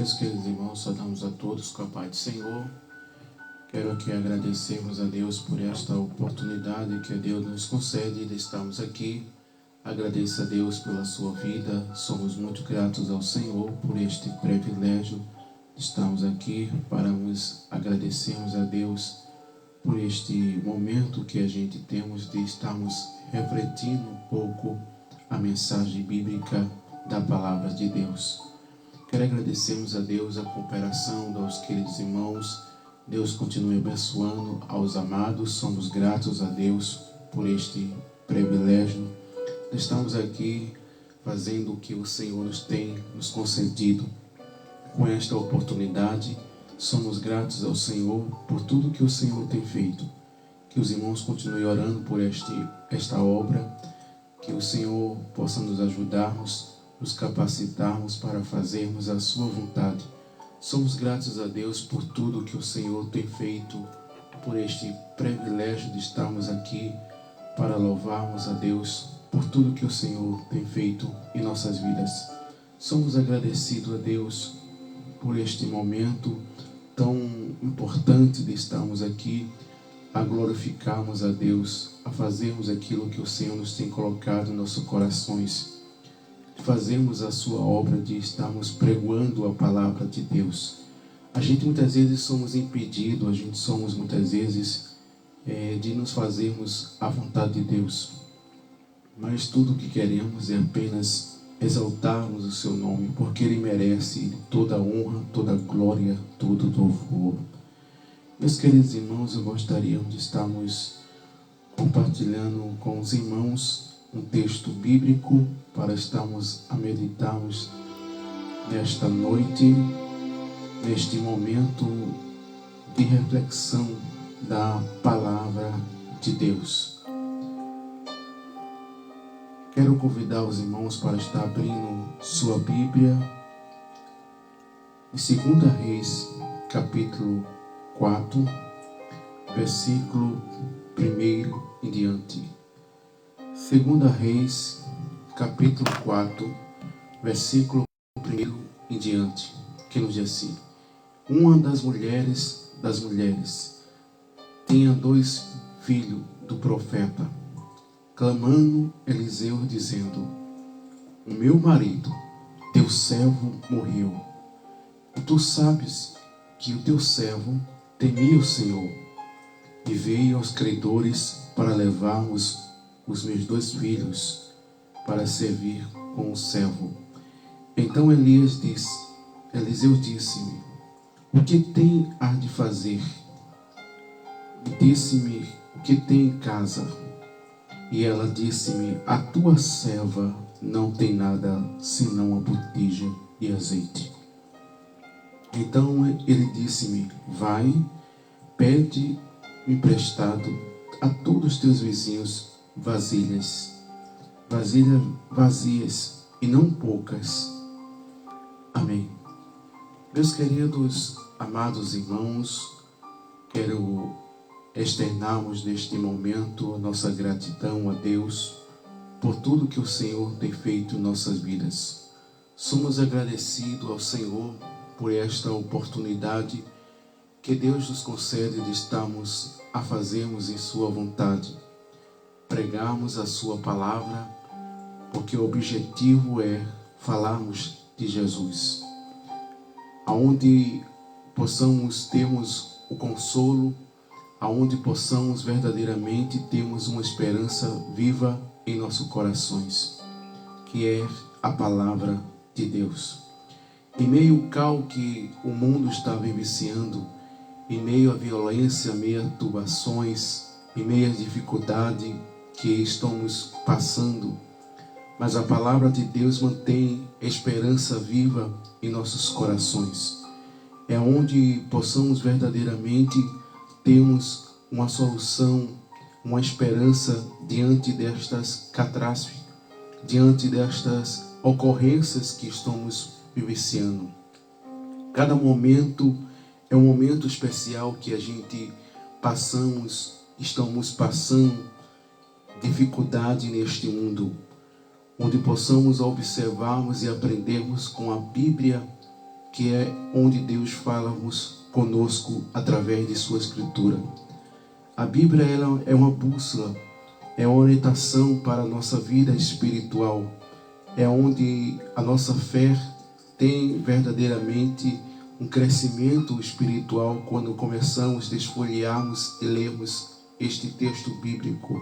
Meus queridos irmãos, saudamos a todos com a paz do Senhor. Quero aqui agradecermos a Deus por esta oportunidade que Deus nos concede de estarmos aqui. Agradeço a Deus pela sua vida. Somos muito gratos ao Senhor por este privilégio de estarmos aqui para nos agradecermos a Deus por este momento que a gente temos de estarmos refletindo um pouco a mensagem bíblica da palavra de Deus. Quero agradecermos a Deus a cooperação dos queridos irmãos. Deus continue abençoando aos amados. Somos gratos a Deus por este privilégio. Estamos aqui fazendo o que o Senhor nos concedido. Com esta oportunidade, somos gratos ao Senhor por tudo que o Senhor tem feito. Que os irmãos continuem orando por esta obra. Que o Senhor possa nos ajudarmos, nos capacitarmos para fazermos a sua vontade. Somos gratos a Deus por tudo que o Senhor tem feito, por este privilégio de estarmos aqui para louvarmos a Deus por tudo que o Senhor tem feito em nossas vidas. Somos agradecidos a Deus por este momento tão importante de estarmos aqui a glorificarmos a Deus, a fazermos aquilo que o Senhor nos tem colocado em nossos corações, fazermos a sua obra de estarmos pregoando a palavra de Deus. A gente muitas vezes somos impedidos, a gente somos muitas vezes de nos fazermos a vontade de Deus, mas tudo o que queremos é apenas exaltarmos o seu nome, porque Ele merece toda a honra, toda a glória, todo o louvor. Meus queridos irmãos, eu gostaria de estarmos compartilhando com os irmãos um texto bíblico para estarmos a meditarmos nesta noite, neste momento de reflexão da palavra de Deus. Quero convidar os irmãos para estar abrindo sua Bíblia em 2 Reis, capítulo 4, versículo 1 em diante. 2 Reis, capítulo 4, versículo 1 em diante, que nos diz assim: uma das mulheres tinha 2 filhos do profeta, clamando Eliseu, dizendo: o meu marido, teu servo, morreu, e tu sabes que o teu servo temia o Senhor, e veio aos credores para levarmos os meus 2 filhos para servir com o servo. Então Eliseu disse-me: o que tem a de fazer? E disse-me: o que tem em casa? E ela disse-me: a tua serva não tem nada senão a botija de azeite. Então ele disse-me: vai, pede emprestado a todos os teus vizinhos vasilhas vazias e não poucas. Amém. Meus queridos, amados irmãos, quero externarmos neste momento nossa gratidão a Deus por tudo que o Senhor tem feito em nossas vidas. Somos agradecidos ao Senhor por esta oportunidade que Deus nos concede de estarmos a fazermos em sua vontade, pregarmos a sua palavra, porque o objetivo é falarmos de Jesus, aonde possamos termos o consolo, aonde possamos verdadeiramente termos uma esperança viva em nossos corações, que é a palavra de Deus. Em meio ao caos que o mundo está vivenciando, em meio à violência, em meio a turbações, em meio à dificuldade que estamos passando, mas a palavra de Deus mantém esperança viva em nossos corações. É onde possamos verdadeiramente termos uma solução, uma esperança diante destas catástrofes, diante destas ocorrências que estamos vivenciando. Cada momento é um momento especial que a gente estamos passando dificuldade neste mundo, onde possamos observarmos e aprendermos com a Bíblia que é onde Deus fala conosco através de sua Escritura. A Bíblia ela é uma bússola, é uma orientação para a nossa vida espiritual. É onde a nossa fé tem verdadeiramente um crescimento espiritual quando começamos a desfolhearmos e lermos este texto bíblico.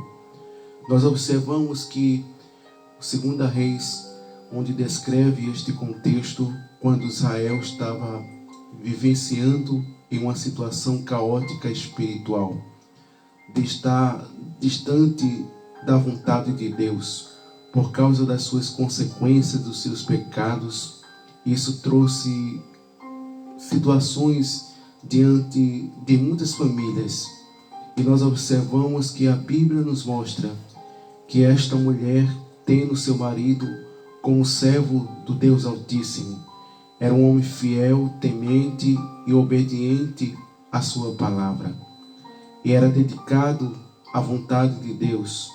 Nós observamos que o 2 Reis, onde descreve este contexto, quando Israel estava vivenciando em uma situação caótica espiritual, de estar distante da vontade de Deus, por causa das suas consequências, dos seus pecados. Isso trouxe situações diante de muitas famílias. E nós observamos que a Bíblia nos mostra que esta mulher, tendo seu marido como servo do Deus Altíssimo, era um homem fiel, temente e obediente à sua palavra. E era dedicado à vontade de Deus.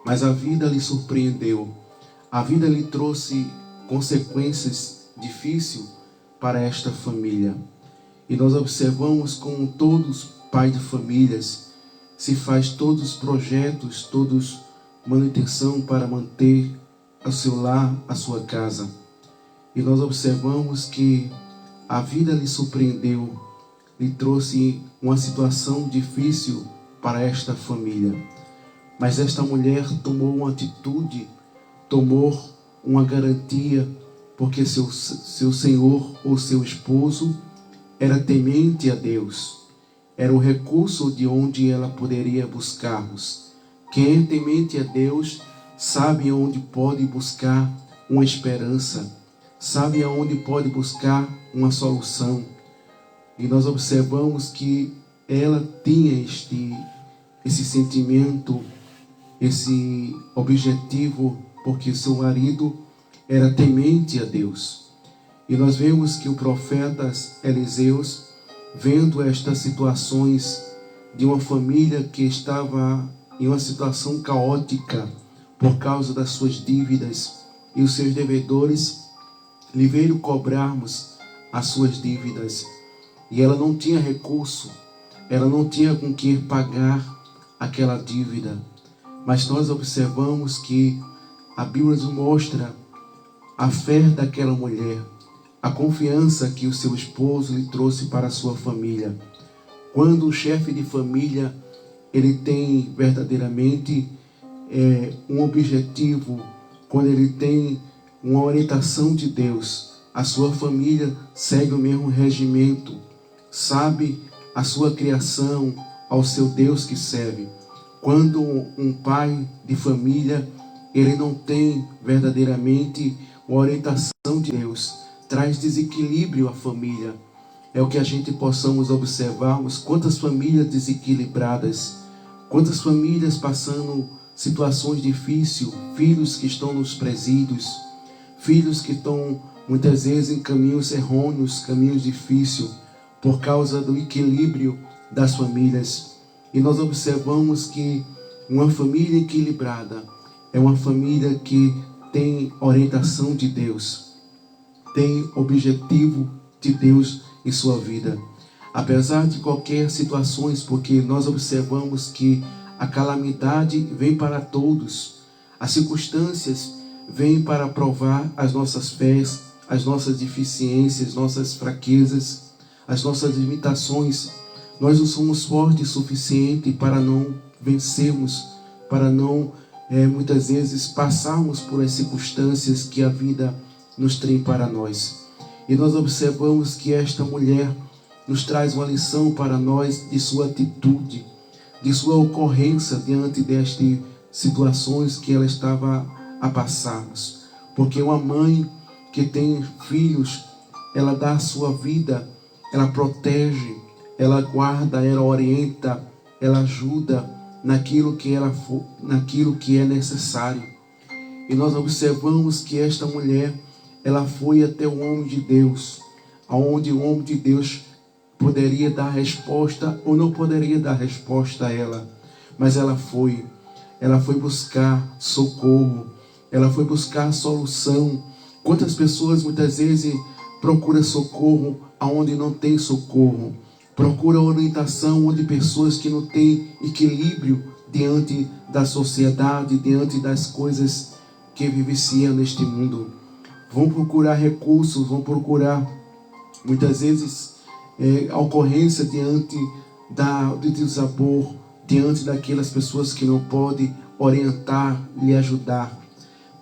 Mas a vida lhe surpreendeu. A vida lhe trouxe consequências difíceis para esta família. E nós observamos como todos pais de famílias se faz todos os projetos, todos manutenção para manter o seu lar, a sua casa. E nós observamos que a vida lhe surpreendeu, lhe trouxe uma situação difícil para esta família. Mas esta mulher tomou uma atitude, tomou uma garantia, porque seu senhor ou seu esposo era temente a Deus. Era o recurso de onde ela poderia buscarmos. Quem é temente a Deus sabe onde pode buscar uma esperança, sabe aonde pode buscar uma solução. E nós observamos que ela tinha esse sentimento, esse objetivo, porque seu marido era temente a Deus. E nós vemos que o profeta Eliseus, vendo estas situações de uma família que estava em uma situação caótica por causa das suas dívidas, e os seus devedores lhe veio cobrarmos as suas dívidas, e ela não tinha recurso, ela não tinha com que pagar aquela dívida. Mas nós observamos que a Bíblia nos mostra a fé daquela mulher, a confiança que o seu esposo lhe trouxe para a sua família. Quando o chefe de família ele tem verdadeiramente um objetivo, quando ele tem uma orientação de Deus, a sua família segue o mesmo regimento, sabe a sua criação, ao seu Deus que serve. Quando um pai de família ele não tem verdadeiramente uma orientação de Deus, traz desequilíbrio à família. É o que a gente possamos observarmos, quantas famílias desequilibradas, quantas famílias passando situações difíceis, filhos que estão nos presídios, filhos que estão muitas vezes em caminhos errôneos, caminhos difíceis, por causa do equilíbrio das famílias. E nós observamos que uma família equilibrada é uma família que tem orientação de Deus, tem objetivo de Deus em sua vida. Apesar de qualquer situações, porque nós observamos que a calamidade vem para todos, as circunstâncias vêm para provar as nossas fés, as nossas deficiências, nossas fraquezas, as nossas limitações. Nós não somos fortes o suficiente para não vencermos, para não muitas vezes passarmos por as circunstâncias que a vida nos tem para nós. E nós observamos que esta mulher nos traz uma lição para nós de sua atitude, de sua ocorrência diante destas situações que ela estava a passarmos. Porque uma mãe que tem filhos, ela dá a sua vida, ela protege, ela guarda, ela orienta, ela ajuda naquilo que é necessário. E nós observamos que esta mulher, ela foi até o homem de Deus, aonde o homem de Deus poderia dar resposta ou não poderia dar resposta a ela, mas ela foi buscar socorro, ela foi buscar solução. Quantas pessoas muitas vezes procura socorro aonde não tem socorro, procura orientação onde pessoas que não têm equilíbrio diante da sociedade, diante das coisas que vivenciam neste mundo. Vão procurar recursos, vão procurar muitas vezes ocorrência diante do desabor, diante daquelas pessoas que não podem orientar, lhe ajudar.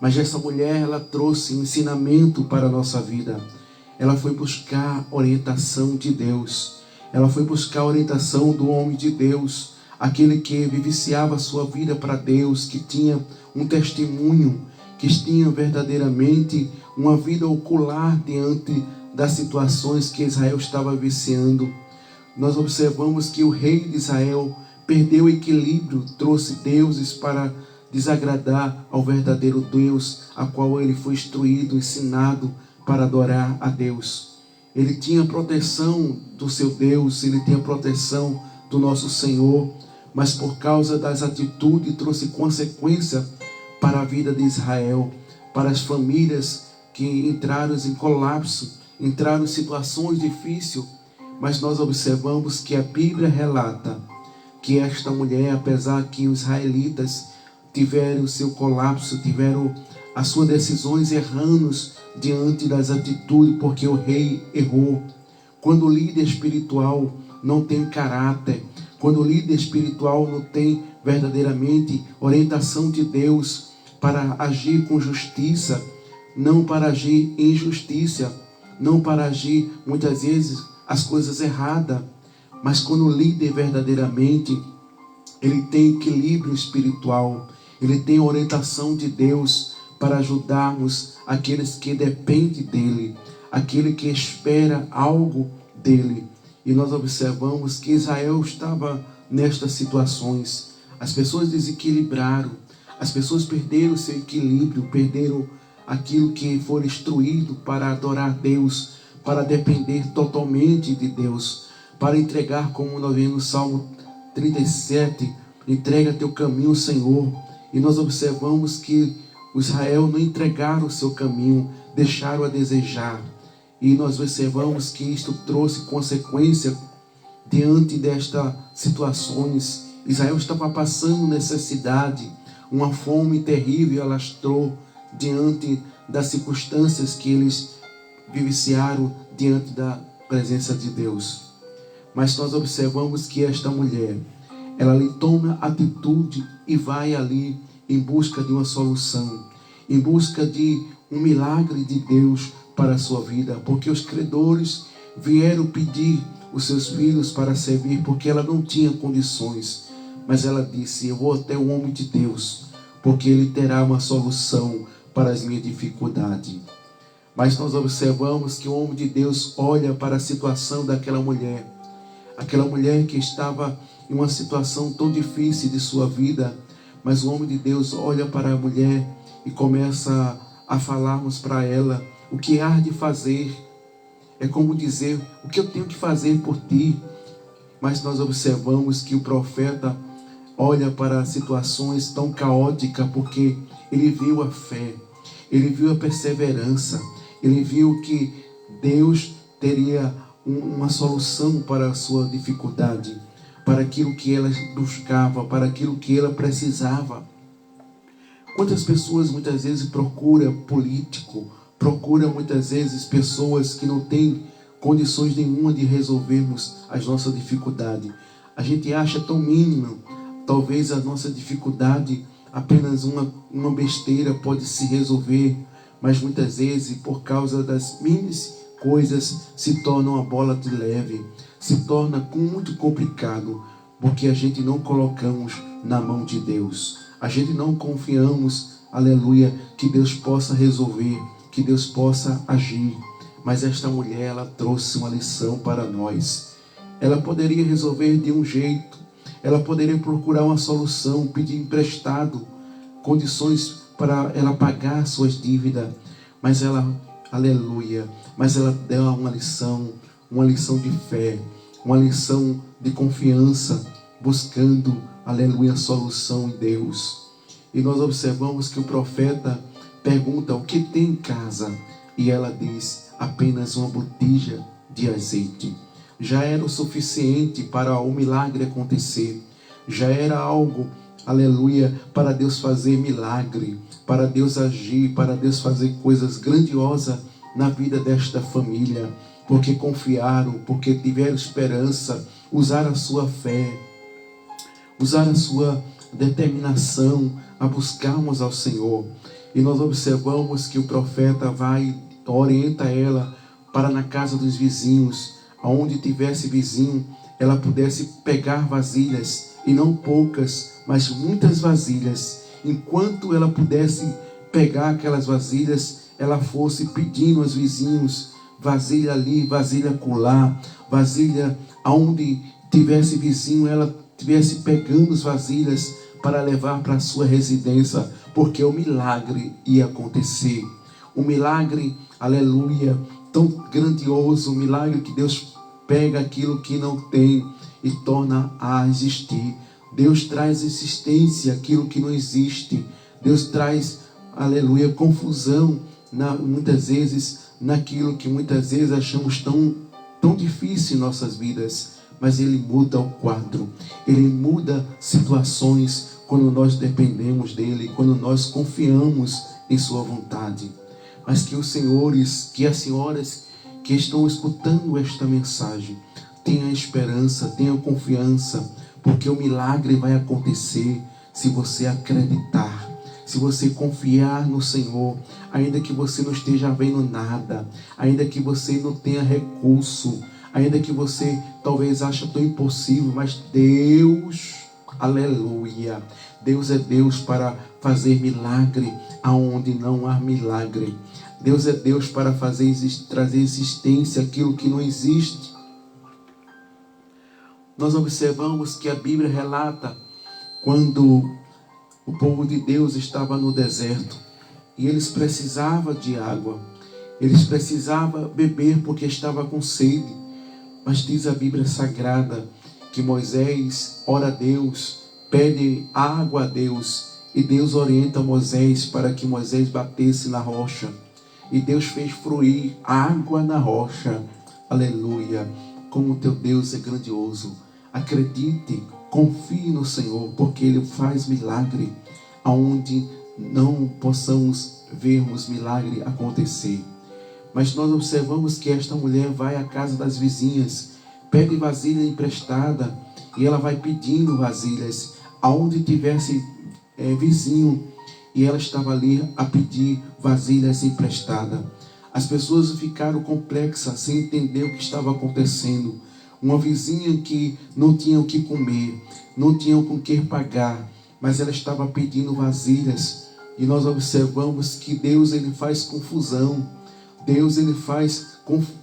Mas essa mulher, ela trouxe ensinamento para a nossa vida. Ela foi buscar orientação de Deus. Ela foi buscar a orientação do homem de Deus, aquele que vivenciava a sua vida para Deus, que tinha um testemunho, que tinha verdadeiramente uma vida ocular diante das situações que Israel estava vivenciando. Nós observamos que o rei de Israel perdeu o equilíbrio, trouxe deuses para desagradar ao verdadeiro Deus, a qual ele foi instruído, ensinado para adorar a Deus. Ele tinha proteção do seu Deus, ele tinha proteção do nosso Senhor, mas por causa das atitudes trouxe consequência para a vida de Israel, para as famílias que entraram em colapso, entraram em situações difíceis. Mas nós observamos que a Bíblia relata que esta mulher, apesar que os israelitas tiveram o seu colapso, tiveram as suas decisões erradas diante das atitudes, porque o rei errou. Quando o líder espiritual não tem caráter, quando o líder espiritual não tem verdadeiramente orientação de Deus para agir com justiça, não para agir em injustiça, não para agir muitas vezes as coisas erradas, mas quando o líder verdadeiramente ele tem equilíbrio espiritual, ele tem orientação de Deus para ajudarmos aqueles que dependem dele, aquele que espera algo dele. E nós observamos que Israel estava nestas situações. As pessoas desequilibraram, as pessoas perderam seu equilíbrio, perderam aquilo que foi instruído para adorar Deus, para depender totalmente de Deus, para entregar, como nós vemos no Salmo 37, entrega teu caminho, Senhor. E nós observamos que o Israel não entregaram o seu caminho, deixaram a desejar. E nós observamos que isto trouxe consequência diante destas situações. Israel estava passando necessidade, uma fome terrível alastrou diante das circunstâncias que eles vivenciaram diante da presença de Deus. Mas nós observamos que esta mulher, ela ali toma atitude e vai ali em busca de uma solução, em busca de um milagre de Deus para a sua vida, porque os credores vieram pedir os seus filhos para servir, porque ela não tinha condições. Mas ela disse: eu vou até o homem de Deus, porque ele terá uma solução para as minhas dificuldades. Mas nós observamos que o homem de Deus olha para a situação daquela mulher, aquela mulher que estava em uma situação tão difícil de sua vida. Mas o homem de Deus olha para a mulher e começa a falarmos para ela o que há de fazer. É como dizer: o que eu tenho que fazer por ti? Mas nós observamos que o profeta olha para situações tão caóticas, porque ele viu a fé, ele viu a perseverança, ele viu que Deus teria uma solução para a sua dificuldade, para aquilo que ela buscava, para aquilo que ela precisava. Quantas pessoas muitas vezes procuram político, procuram muitas vezes pessoas que não têm condições nenhuma de resolvermos as nossas dificuldades. A gente acha tão mínimo, talvez a nossa dificuldade, apenas uma besteira pode se resolver, mas muitas vezes por causa das mínimas coisas se torna uma bola de leve, se torna muito complicado, porque a gente não colocamos na mão de Deus, a gente não confiamos, aleluia, que Deus possa resolver, que Deus possa agir. Mas esta mulher, ela trouxe uma lição para nós. Ela poderia resolver de um jeito, ela poderia procurar uma solução, pedir emprestado, condições para ela pagar suas dívidas, mas ela, aleluia, mas ela deu uma lição de fé, uma lição de confiança, buscando, aleluia, solução em Deus. E nós observamos que o profeta pergunta: o que tem em casa? E ela diz: apenas uma botija de azeite. Já era o suficiente para o milagre acontecer. Já era algo, aleluia, para Deus fazer milagre, para Deus agir, para Deus fazer coisas grandiosas na vida desta família, porque confiaram, porque tiveram esperança, usaram a sua fé, usaram a sua determinação a buscarmos ao Senhor. E nós observamos que o profeta orienta ela para na casa dos vizinhos, aonde tivesse vizinho, ela pudesse pegar vasilhas, e não poucas, mas muitas vasilhas. Enquanto ela pudesse pegar aquelas vasilhas, ela fosse pedindo aos vizinhos, vasilha ali, vasilha acolá, vasilha aonde tivesse vizinho, ela tivesse pegando as vasilhas para levar para a sua residência, porque o milagre ia acontecer. Um milagre, aleluia, tão grandioso, um milagre que Deus pega aquilo que não tem e torna a existir. Deus traz existência aquilo que não existe. Deus traz, aleluia, confusão muitas vezes naquilo que muitas vezes achamos tão difícil em nossas vidas. Mas Ele muda o quadro, Ele muda situações quando nós dependemos dEle, quando nós confiamos em Sua vontade. Mas que os senhores, que as senhoras que estão escutando esta mensagem tenham esperança, tenham confiança, porque o milagre vai acontecer se você acreditar, se você confiar no Senhor, ainda que você não esteja vendo nada, ainda que você não tenha recurso, ainda que você talvez ache tão impossível, mas Deus, aleluia, Deus é Deus para fazer milagre aonde não há milagre. Deus é Deus para trazer existência aquilo que não existe. Nós observamos que a Bíblia relata quando o povo de Deus estava no deserto e eles precisavam de água, eles precisavam beber porque estava com sede. Mas diz a Bíblia Sagrada que Moisés ora a Deus, pede água a Deus, e Deus orienta Moisés para que Moisés batesse na rocha. E Deus fez fluir água na rocha. Aleluia! Como o teu Deus é grandioso. Acredite, confie no Senhor, porque Ele faz milagre aonde não possamos vermos milagre acontecer. Mas nós observamos que esta mulher vai à casa das vizinhas, pede vasilha emprestada, e ela vai pedindo vasilhas aonde tivesse vizinho, e ela estava ali a pedir vasilhas emprestadas. As pessoas ficaram complexas, sem entender o que estava acontecendo. Uma vizinha que não tinha o que comer, não tinha com o que pagar, mas ela estava pedindo vasilhas. E nós observamos que Deus, Ele faz confusão. Deus, Ele faz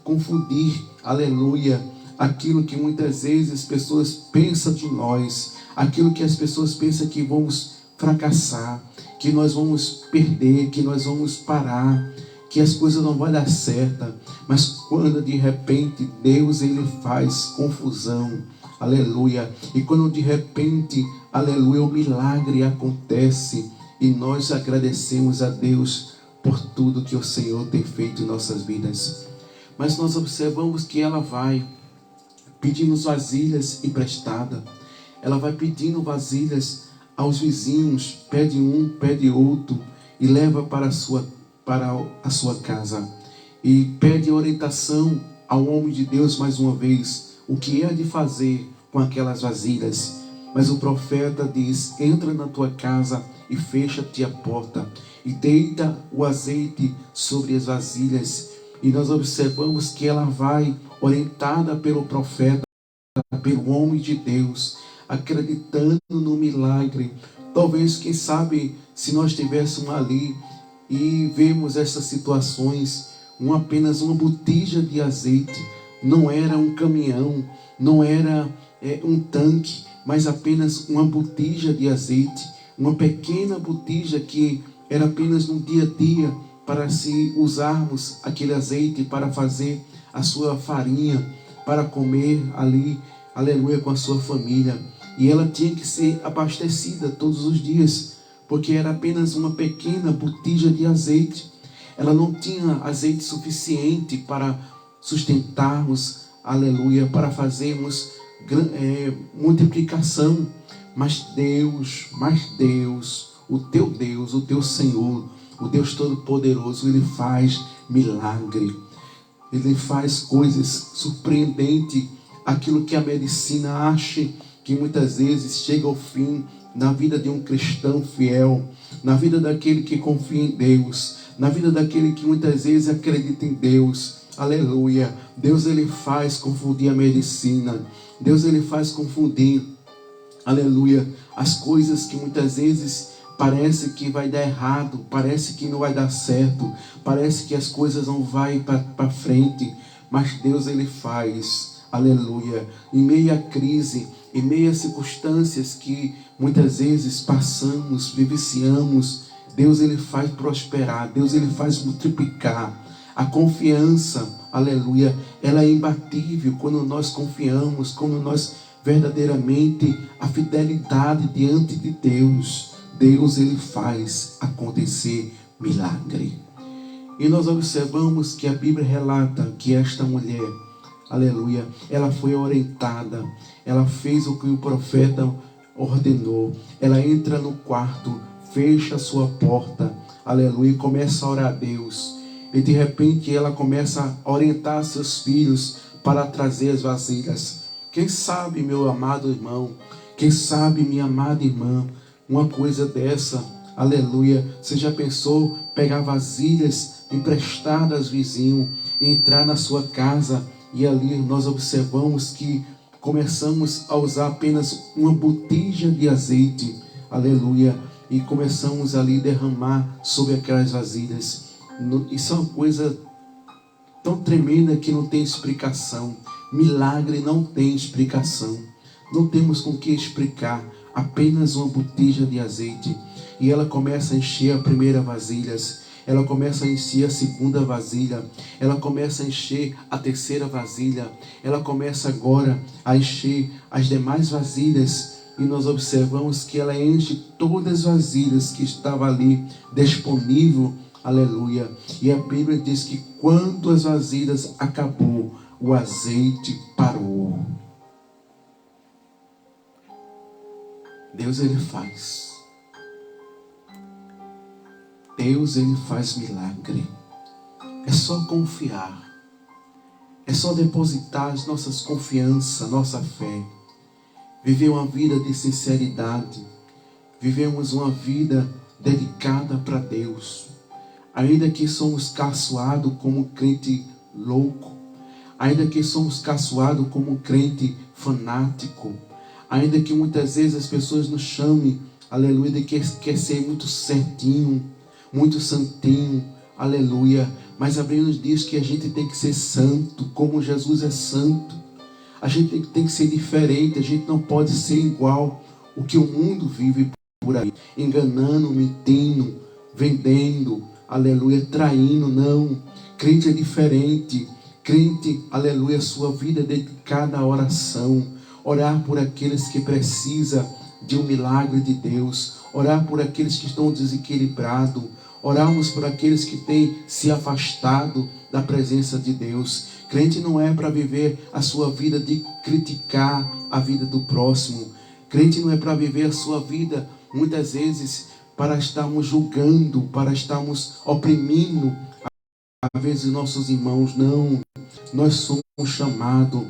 confundir, aleluia, aquilo que muitas vezes as pessoas pensam de nós, aquilo que as pessoas pensam que vamos fracassar, que nós vamos perder, que nós vamos parar, que as coisas não vão dar certo. Mas quando de repente Deus, Ele faz confusão, aleluia, e quando de repente, aleluia, o milagre acontece, e nós agradecemos a Deus por tudo que o Senhor tem feito em nossas vidas. Mas nós observamos que ela vai pedindo vasilhas emprestadas, ela vai pedindo vasilhas aos vizinhos, pede um, pede outro, e leva para a sua casa, e pede orientação ao homem de Deus mais uma vez, o que é de fazer com aquelas vasilhas. Mas o profeta diz: entra na tua casa e fecha-te a porta, e deita o azeite sobre as vasilhas. E nós observamos que ela vai, orientada pelo profeta, pelo homem de Deus, acreditando no milagre. Talvez, quem sabe, se nós estivéssemos ali e vemos essas situações, apenas uma botija de azeite, não era um caminhão, não era um tanque, mas apenas uma botija de azeite, uma pequena botija que era apenas no dia a dia, para se usarmos aquele azeite para fazer a sua farinha, para comer ali, aleluia, com a sua família. E ela tinha que ser abastecida todos os dias, porque era apenas uma pequena botija de azeite. ela não tinha azeite suficiente para sustentarmos, aleluia, para fazermos multiplicação. Mas Deus, o teu Senhor, o Deus Todo-Poderoso, Ele faz milagre. Ele faz coisas surpreendentes. Aquilo que a medicina acha que muitas vezes chega ao fim na vida de um cristão fiel, na vida daquele que confia em Deus, na vida daquele que muitas vezes acredita em Deus. Aleluia. Deus, Ele faz confundir a medicina. Deus, Ele faz confundir, aleluia, as coisas que muitas vezes parece que vai dar errado, parece que não vai dar certo, parece que as coisas não vão para frente, mas Deus, Ele faz, aleluia, em meio à crise, em meio às circunstâncias que muitas vezes passamos, vivenciamos, Deus, Ele faz prosperar, Deus, Ele faz multiplicar. A confiança, aleluia, ela é imbatível quando nós confiamos, quando nós verdadeiramente a fidelidade diante de Deus. Deus, Ele faz acontecer milagre. E nós observamos que a Bíblia relata que esta mulher, aleluia, ela foi orientada, ela fez o que o profeta ordenou. Ela entra no quarto, fecha a sua porta, aleluia, e começa a orar a Deus. E de repente ela começa a orientar seus filhos para trazer as vasilhas. Quem sabe, meu amado irmão, quem sabe, minha amada irmã, uma coisa dessa, aleluia, você já pensou pegar vasilhas emprestadas vizinho e entrar na sua casa e ali nós observamos que começamos a usar apenas uma botija de azeite, aleluia, e começamos ali a derramar sobre aquelas vasilhas. Isso é uma coisa tão tremenda que não tem explicação. Milagre não tem explicação. Não temos com que explicar. Apenas uma botija de azeite. E ela começa a encher a primeira vasilha. Ela começa a encher a segunda vasilha. Ela começa a encher a terceira vasilha. Ela começa agora a encher as demais vasilhas. E nós observamos que ela enche todas as vasilhas que estavam ali disponível. Aleluia. E a Bíblia diz que quando as vasilhas acabou, o azeite parou. Deus, Ele faz. Deus, Ele faz milagre. É só confiar. É só depositar as nossas confianças, nossa fé. Viver uma vida de sinceridade. Vivemos uma vida dedicada para Deus. Ainda que somos caçoados como crente louco, ainda que somos caçoados como crente fanático, ainda que muitas vezes as pessoas nos chamem, aleluia, de que quer ser muito certinho, muito santinho, aleluia, mas a Bíblia nos diz que a gente tem que ser santo, como Jesus é santo. A gente tem que ser diferente, a gente não pode ser igual o que o mundo vive por aí, enganando, mentindo, vendendo, aleluia, traindo. Não, crente é diferente. Crente, aleluia, sua vida é dedicada à oração. Orar por aqueles que precisam de um milagre de Deus. Orar por aqueles que estão desequilibrados. Orarmos por aqueles que têm se afastado da presença de Deus. Crente não é para viver a sua vida de criticar a vida do próximo. Crente não é para viver a sua vida, muitas vezes, para estarmos julgando, para estarmos oprimindo, às vezes, nossos irmãos. Não, nós somos chamados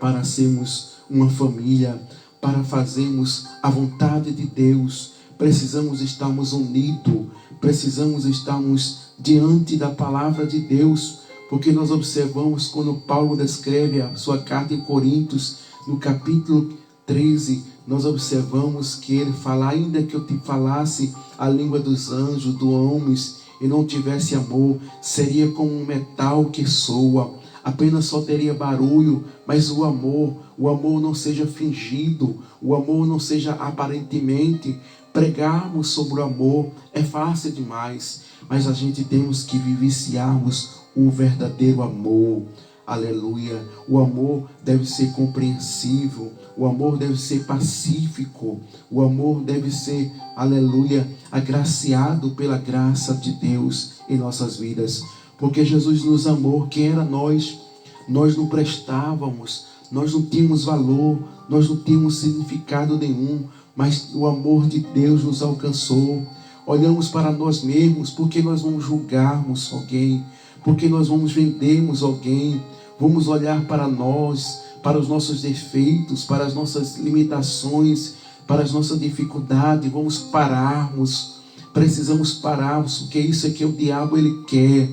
para sermos uma família, para fazermos a vontade de Deus. Precisamos estarmos unidos, precisamos estarmos diante da palavra de Deus, porque nós observamos quando Paulo descreve a sua carta em Coríntios, no capítulo 13, nós observamos que ele fala: ainda que eu te falasse a língua dos anjos, dos homens, e não tivesse amor, seria como um metal que soa, apenas só teria barulho. Mas o amor não seja fingido, o amor não seja aparentemente. Pregarmos sobre o amor é fácil demais, mas a gente temos que vivenciarmos o verdadeiro amor. Aleluia. O amor deve ser compreensível. O amor deve ser pacífico. O amor deve ser, aleluia, agraciado pela graça de Deus em nossas vidas. Porque Jesus nos amou. Quem era nós? Nós não prestávamos. Nós não tínhamos valor. Nós não tínhamos significado nenhum. Mas o amor de Deus nos alcançou. Olhamos para nós mesmos. Porque nós vamos julgarmos alguém? Porque nós vamos vendermos alguém? Vamos olhar para nós, para os nossos defeitos, para as nossas limitações, para as nossas dificuldades. Vamos pararmos. Precisamos pararmos, porque isso é que o diabo ele quer.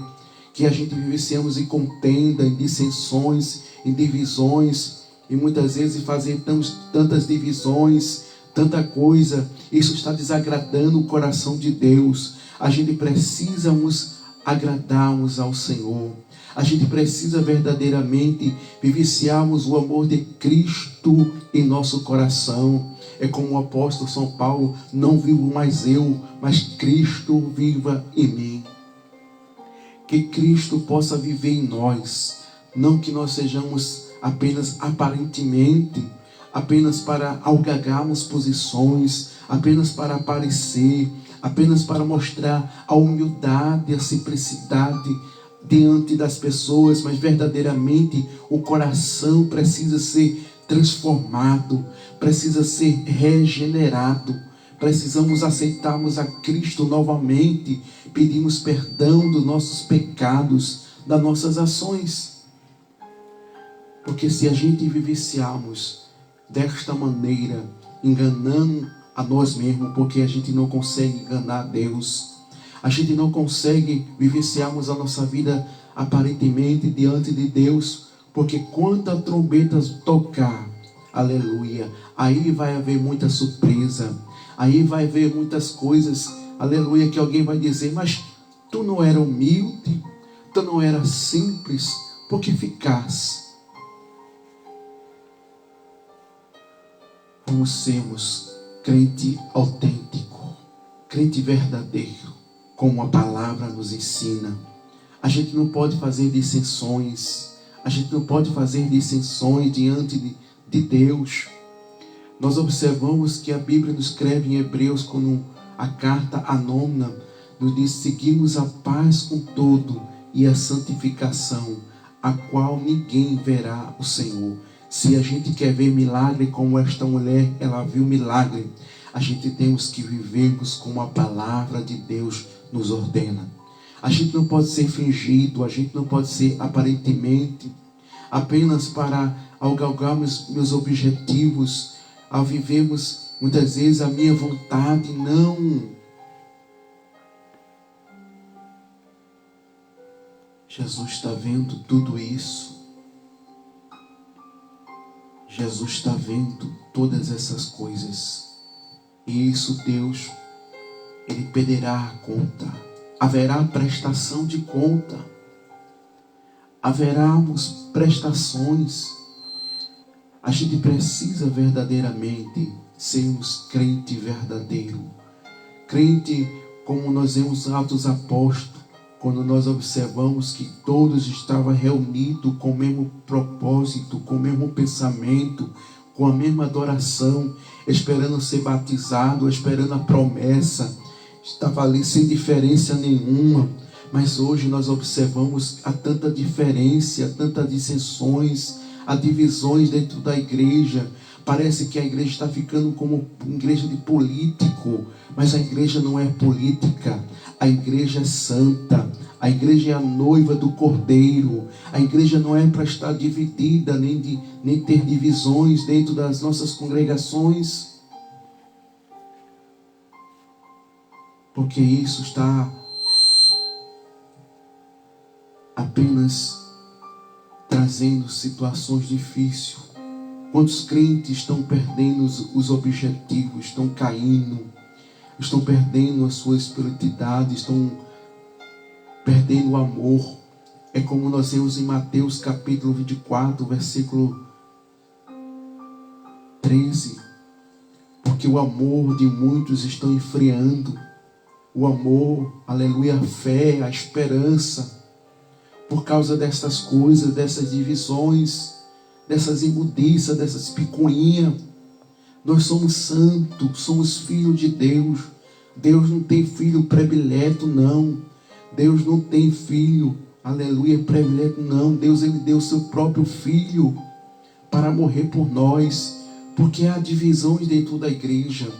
Que a gente vivenciamos em contenda, em dissensões, em divisões. E muitas vezes fazer tantas divisões, tanta coisa. Isso está desagradando o coração de Deus. A gente precisa agradarmos ao Senhor. A gente precisa verdadeiramente vivenciarmos o amor de Cristo em nosso coração. É como o apóstolo São Paulo: não vivo mais eu, mas Cristo viva em mim. Que Cristo possa viver em nós. Não que nós sejamos apenas aparentemente, apenas para algagarmos posições, apenas para aparecer, apenas para mostrar a humildade, a simplicidade diante das pessoas, mas verdadeiramente o coração precisa ser transformado, precisa ser regenerado. Precisamos aceitarmos a Cristo novamente, pedimos perdão dos nossos pecados, das nossas ações. Porque se a gente vivenciarmos desta maneira, enganando a nós mesmos, porque a gente não consegue enganar a Deus, a gente não consegue vivenciarmos a nossa vida aparentemente diante de Deus, porque quando a trombeta tocar, aleluia, aí vai haver muita surpresa, aí vai haver muitas coisas, aleluia, que alguém vai dizer: mas tu não era humilde, tu não era simples, por que ficasse? Vamos sermos crente autêntico, crente verdadeiro, como a palavra nos ensina. A gente não pode fazer dissensões, a gente não pode fazer dissensões diante de Deus. Nós observamos que a Bíblia nos escreve em Hebreus, quando a carta à nona nos diz: seguimos a paz com todo e a santificação, a qual ninguém verá o Senhor. Se a gente quer ver milagre como esta mulher, ela viu milagre, a gente temos que vivermos como a palavra de Deus nos ordena. A gente não pode ser fingido, a gente não pode ser aparentemente, apenas para alcançarmos meus objetivos, ao vivermos muitas vezes a minha vontade. Não. Jesus está vendo tudo isso. Jesus está vendo todas essas coisas. E isso Deus, Ele pedirá conta. Haverá prestação de conta. Haverá prestações. A gente precisa verdadeiramente sermos crente verdadeiro. Crente como nós vemos nos Atos Apóstolos, quando nós observamos que todos estavam reunidos com o mesmo propósito, com o mesmo pensamento, com a mesma adoração, esperando ser batizado, esperando a promessa, estava ali sem diferença nenhuma. Mas hoje nós observamos há tanta diferença, há tantas dissensões, há divisões dentro da igreja. Parece que a igreja está ficando como igreja de político, mas a igreja não é política, a igreja é santa, a igreja é a noiva do Cordeiro. A igreja não é para estar dividida, nem ter divisões dentro das nossas congregações, porque isso está apenas trazendo situações difíceis. Quantos crentes estão perdendo os objetivos, estão caindo, estão perdendo a sua espiritualidade, estão perdendo o amor. É como nós vemos em Mateus capítulo 24, versículo 13. Porque o amor de muitos estão esfriando. O amor, aleluia, a fé, a esperança. por causa dessas coisas, dessas divisões, dessas imundiças, dessas picuinhas. Nós somos santos, somos filhos de Deus. Deus não tem filho predileto, não. Deus não tem filho, aleluia, predileto, não. Deus, ele deu o seu próprio filho para morrer por nós, porque há divisões dentro da igreja.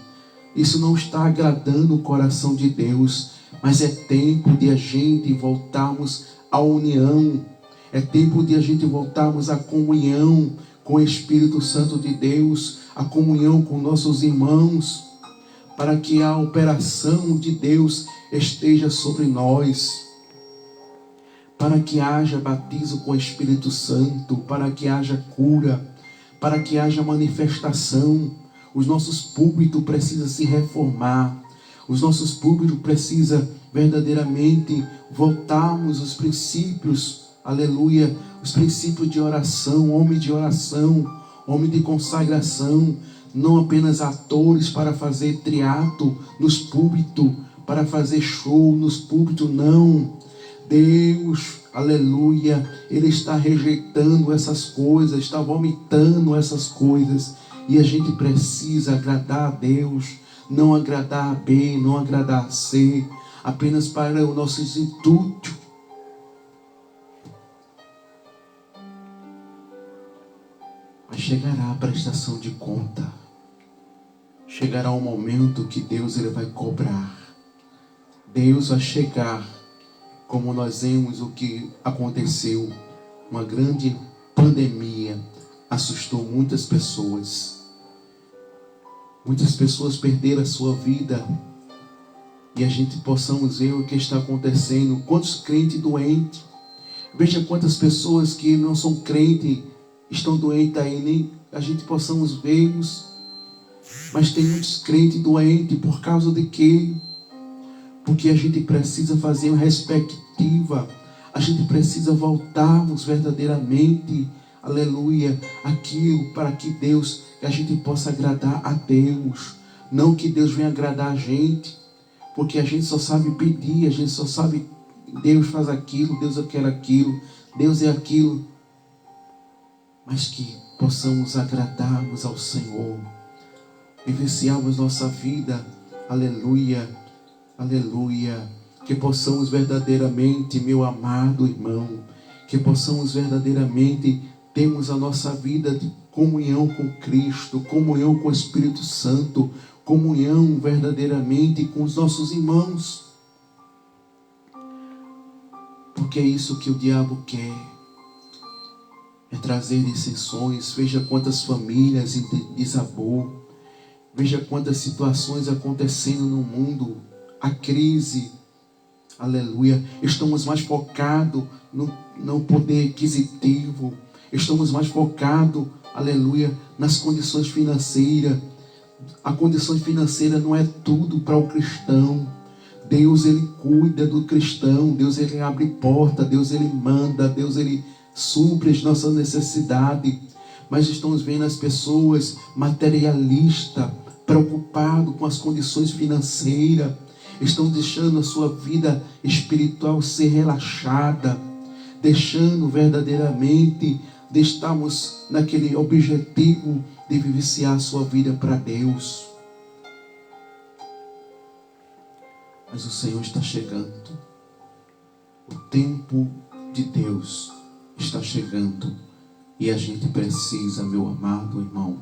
Isso não está agradando o coração de Deus, mas é tempo de a gente voltarmos à união. É tempo de a gente voltarmos à comunhão com o Espírito Santo de Deus, a comunhão com nossos irmãos, para que a operação de Deus esteja sobre nós, para que haja batismo com o Espírito Santo, para que haja cura, para que haja manifestação. Os nossos púlpitos precisam se reformar, os nossos púlpitos precisam verdadeiramente voltarmos os princípios, aleluia, os princípios de oração, homem de consagração, não apenas atores para fazer teatro nos púlpitos, para fazer show nos púlpitos, não. Deus, aleluia, Ele está rejeitando essas coisas, está vomitando essas coisas, e a gente precisa agradar a Deus, não agradar a B, não agradar a C, apenas para o nosso intuito. Mas chegará a prestação de conta. Chegará um momento que Deus, ele vai cobrar. Deus vai chegar, como nós vemos o que aconteceu. Uma grande pandemia assustou muitas pessoas. Muitas pessoas perderam a sua vida. E a gente possamos ver o que está acontecendo. Quantos crentes doentes. Veja quantas pessoas que não são crentes estão doentes aí, nem a gente possamos vê-los. Mas tem muitos crentes doentes, por causa de quê? Porque a gente precisa fazer uma perspectiva, a gente precisa voltarmos verdadeiramente, aleluia, aquilo para que Deus, que a gente possa agradar a Deus, não que Deus venha agradar a gente, porque a gente só sabe pedir, a gente só sabe, Deus faz aquilo, Deus eu quero aquilo, Deus é aquilo, mas que possamos agradarmos ao Senhor, vivenciarmos nossa vida, aleluia, aleluia, que possamos verdadeiramente, meu amado irmão, que possamos verdadeiramente termos a nossa vida de comunhão com Cristo, comunhão com o Espírito Santo, comunhão verdadeiramente com os nossos irmãos, porque é isso que o diabo quer, é trazer dissensões. Veja quantas famílias em desabor, veja quantas situações acontecendo no mundo, a crise, aleluia. Estamos mais focados no poder aquisitivo, estamos mais focados, aleluia, nas condições financeiras. A condição financeira não é tudo para o cristão. Deus, ele cuida do cristão, Deus, ele abre porta, Deus, ele manda, Deus, ele supre as nossas necessidades. Mas estamos vendo as pessoas materialistas, preocupados com as condições financeiras, estão deixando a sua vida espiritual ser relaxada, deixando verdadeiramente de estarmos naquele objetivo de vivenciar a sua vida para Deus. Mas o Senhor está chegando. O tempo de Deus está chegando. E a gente precisa, meu amado irmão,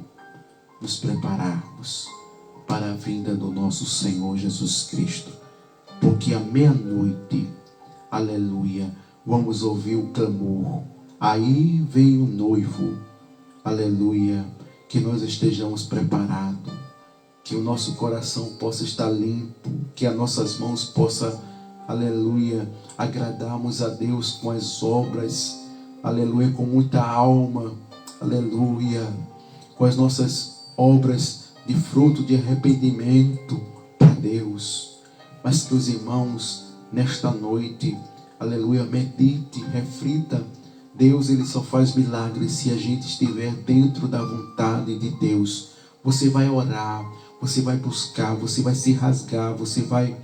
nos prepararmos para a vinda do nosso Senhor Jesus Cristo. Porque à meia-noite, aleluia, vamos ouvir o clamor. Aí vem o noivo, aleluia. Que nós estejamos preparados, que o nosso coração possa estar limpo, que as nossas mãos possam, aleluia, agradarmos a Deus com as obras, aleluia, com muita alma, aleluia, com as nossas obras de fruto de arrependimento para Deus. Mas que os irmãos, nesta noite, aleluia, medite, reflita. Deus, ele só faz milagres se a gente estiver dentro da vontade de Deus. Você vai orar, você vai buscar, você vai se rasgar, você vai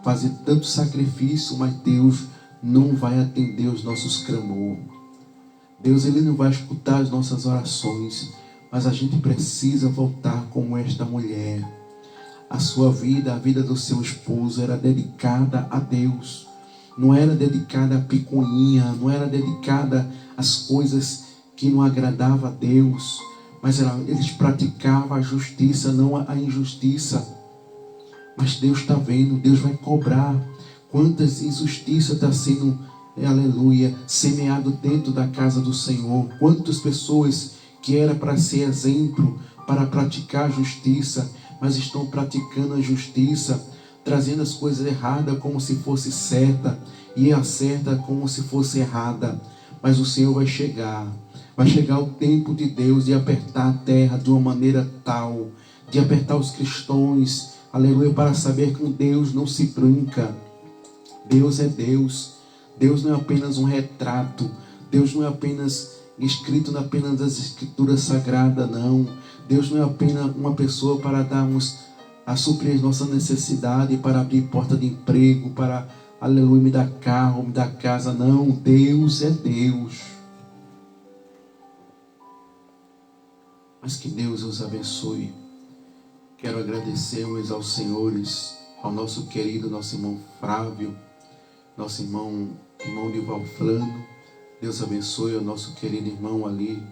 fazer tanto sacrifício, mas Deus não vai atender os nossos clamores. Deus, Ele não vai escutar as nossas orações, mas a gente precisa voltar como esta mulher. A sua vida, a vida do seu esposo era dedicada a Deus. Não era dedicada à picuinha, não era dedicada às coisas que não agradavam a Deus, mas eles praticavam a justiça, não a injustiça. Mas Deus está vendo, Deus vai cobrar. Quantas injustiças está sendo, aleluia, semeado dentro da casa do Senhor. Quantas pessoas que era para ser exemplo, para praticar a justiça, mas estão praticando a justiça, trazendo as coisas erradas como se fosse certa, e a certa como se fosse errada. Mas o Senhor vai chegar o tempo de Deus de apertar a terra de uma maneira tal, de apertar os cristãos, aleluia, para saber que com Deus não se brinca. Deus é Deus. Deus não é apenas um retrato. Deus não é apenas escrito apenas das escrituras sagradas, não. Deus não é apenas uma pessoa para darmos a suprir nossa necessidade, para abrir porta de emprego, para, aleluia, me dar carro, me dar casa, não. Deus é Deus. Mas que Deus os abençoe. Quero agradecermos aos senhores, ao nosso querido, nosso irmão Flávio, nosso irmão Dival Flano. Deus abençoe ao nosso querido irmão ali.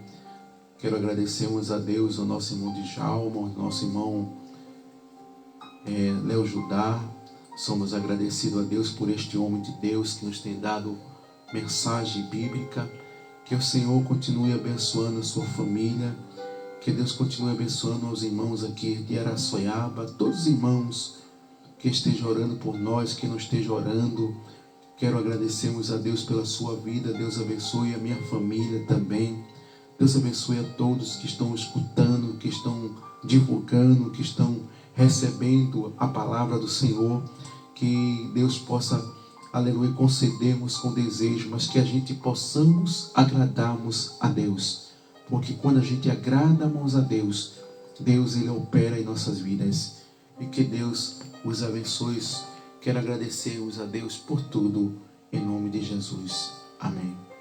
Quero agradecermos a Deus, ao nosso irmão Djalma, ao nosso irmão Léo Judá. Somos agradecidos a Deus por este homem de Deus que nos tem dado mensagem bíblica. Que o Senhor continue abençoando a sua família. Que Deus continue abençoando os irmãos aqui de Araçoiaba, todos os irmãos que estejam orando por nós, que não estejam orando. Quero agradecermos a Deus pela sua vida. Deus abençoe a minha família também. Deus abençoe a todos que estão escutando, que estão divulgando, que estão recebendo a palavra do Senhor. Que Deus possa, aleluia, concedermos com desejo, mas que a gente possamos agradarmos a Deus. Porque quando a gente agrada-mos a Deus, Deus, Ele opera em nossas vidas. E que Deus os abençoe. Quero agradecermos a Deus por tudo, em nome de Jesus. Amém.